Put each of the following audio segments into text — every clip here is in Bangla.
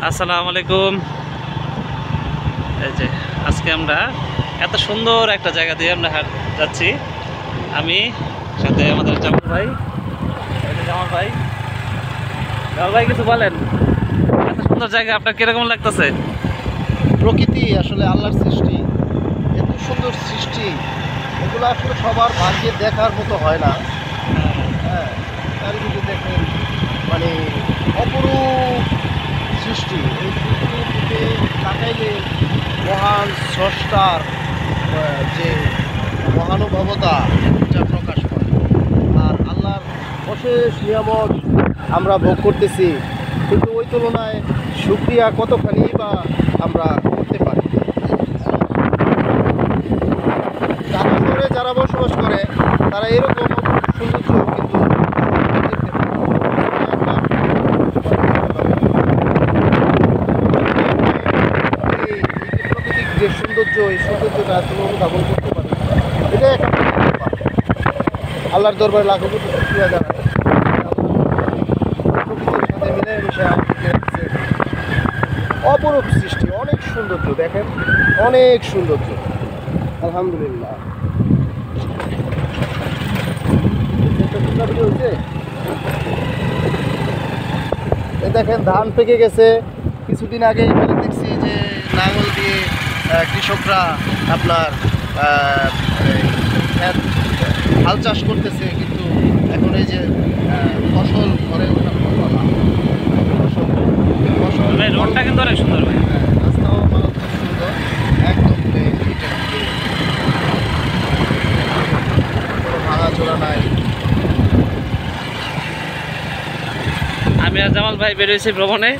আসসালামু আলাইকুম। এই যে আজকে আমরা এত সুন্দর একটা জায়গা দিয়ে আমরা যাচ্ছি। আমি সাথে আমাদের জামাল ভাই। জামাল ভাই, জামাল ভাই কিছু বলেন, এত সুন্দর জায়গা আপনার কিরকম লাগতেছে? প্রকৃতি আসলে আল্লাহর সৃষ্টি, এত সুন্দর সৃষ্টি, এগুলো আসলে সবার ভাগ্যে দেখার মতো হয় না। হ্যাঁ, চারিদিকে দেখেন, মানে অপরূপ সৃষ্টি। এই সৃষ্টির দিকে তাকাইলে মহান স্রষ্টার যে মহানুভবতা যা প্রকাশ পায়। আর আল্লাহর অশেষ নিয়ামত আমরা ভোগ করতেছি, কিন্তু ওই তুলনায় শুকরিয়া কতখানি বা আমরা করতে পারি। ঢাকা শহরে যারা বসবাস করে তারা এরকম সৌন্দর্য কিন্তু দেখতে পায় না। এই প্রাকৃতিক যে সৌন্দর্য, এই সৌন্দর্যটা আসলে অনুধাবন করতে পারে, এটা একটা আল্লাহর দরবারে লাখো কোটি শুকরিয়া জানায়। প্রকৃতির সাথে মিলে মিশে আমাদেরকে রাখছে। অপরূপ সৃষ্টি, অনেক সৌন্দর্য, দেখেন অনেক সৌন্দর্য, আলহামদুলিল্লাহ। এই দেখেন ধান পেকে গেছে। কিছুদিন আগে এখানে দেখছি যে লাঙল দিয়ে কৃষকরা আপনার হাল চাষ করতেছে, কিন্তু এখন এই যে ফসল ঘরে ওঠার পালা, ফসল ভাই রোডটা কিন্তু অনেক সুন্দর ভাই। রাস্তাও মারাত্মক সুন্দর, একদম প্লেন, কোনো ভাঙাচোরা নাই। আমি আর জামাল ভাই বেরিয়েছি ভ্রমণে।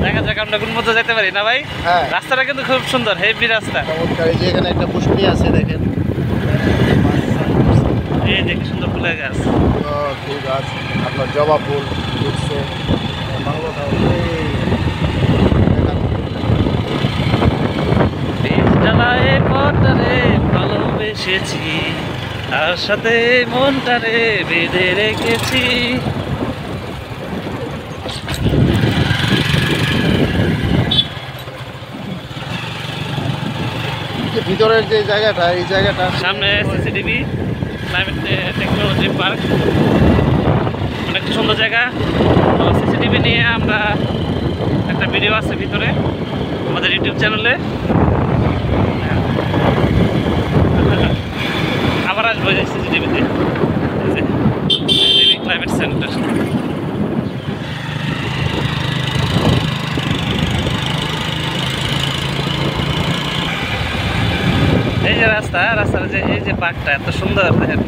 দেখা যাক আমরা কোন মতো যেতে পারি না ভাই। হ্যাঁ, রাস্তাটা কিন্তু খুব সুন্দর, হেভি রাস্তা। চমৎকার। এই যে এখানে একটা পুষ্পি আছে, দেখেন এই দেখি সুন্দর ফুলের গাছ। ফুল গাছ, আপনার জবা ফুল উঠছে। জ্বালায় পথটারে ভালোবেসেছি, তার সাথে মনটারে বেঁধে রেখেছি। ভিতরের যে জায়গাটা, এই জায়গাটা সামনে সিসিটিভি ক্লাইমেট টেকনোলজি পার্ক, অনেক সুন্দর জায়গা। তো সিসিটিভি নিয়ে আমরা একটা ভিডিও আছে ভিতরে আমাদের ইউটিউব চ্যানেলে, আবার আসবো যে সিসিটিভিতে, সিসিটিভি ক্লাইমেট সেন্টার। এই যে রাস্তার যে এই যে পার্কটা এত সুন্দর দেখেন।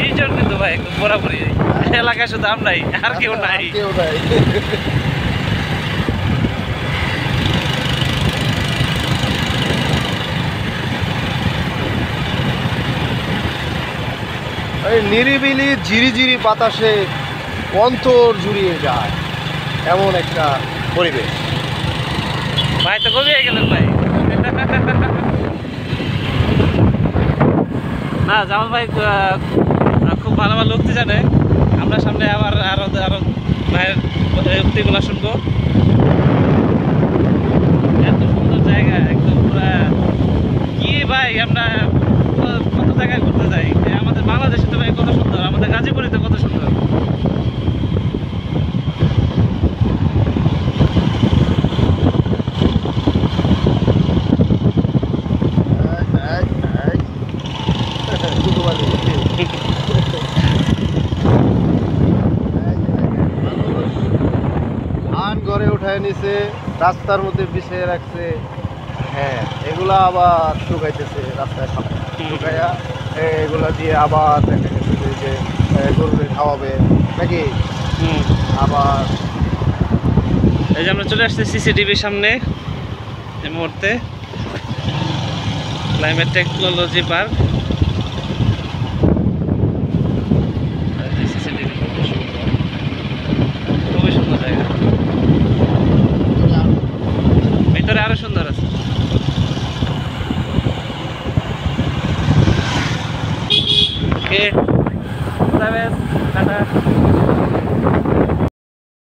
এইজন কিন্তু ভাই একদম বরাবরই এলাকায় শুধু আমরাই, আর কেউ নাই। এই নিরিবিলি ঝিরিঝিরি বাতাসে অন্তর জুড়িয়ে যায় এমন একটা পরিবেশ। ভাই তো কবি হয়ে গেলেন ভাই। না, জামাল ভাই খুব ভালো ভালো উক্তি জানে। আমরা সামনে আবার আরো ভাইয়ের উক্তিগুলো শুনবো। এত সুন্দর জায়গা, একদম পুরা কি ভাই, আমরা কত জায়গায় ঘুরতে যাই। আমাদের বাংলাদেশে তো ভাই কত সুন্দর, আমাদের গাজীপুরে তো কত সুন্দর। ধান ঘরে উঠায় নিছে, রাস্তার মধ্যে বিছিয়ে রাখছে। হ্যাঁ, এগুলা আবার শুকাইতেছে রাস্তায়, শুকাইয়া এগুলা দিয়ে আবার দেখা গেছে যে গরুরে খাওয়াবে নাকি। আবার এই যে আমরা চলে আসছি সিসিটিভির সামনে এই মুহূর্তে, ক্লাইমেট টেকনোলজি পার্ক। সিসিটিভি খুবই সুন্দর জায়গা, ভিতরে আরো সুন্দর আছে। ওকে, টাটা।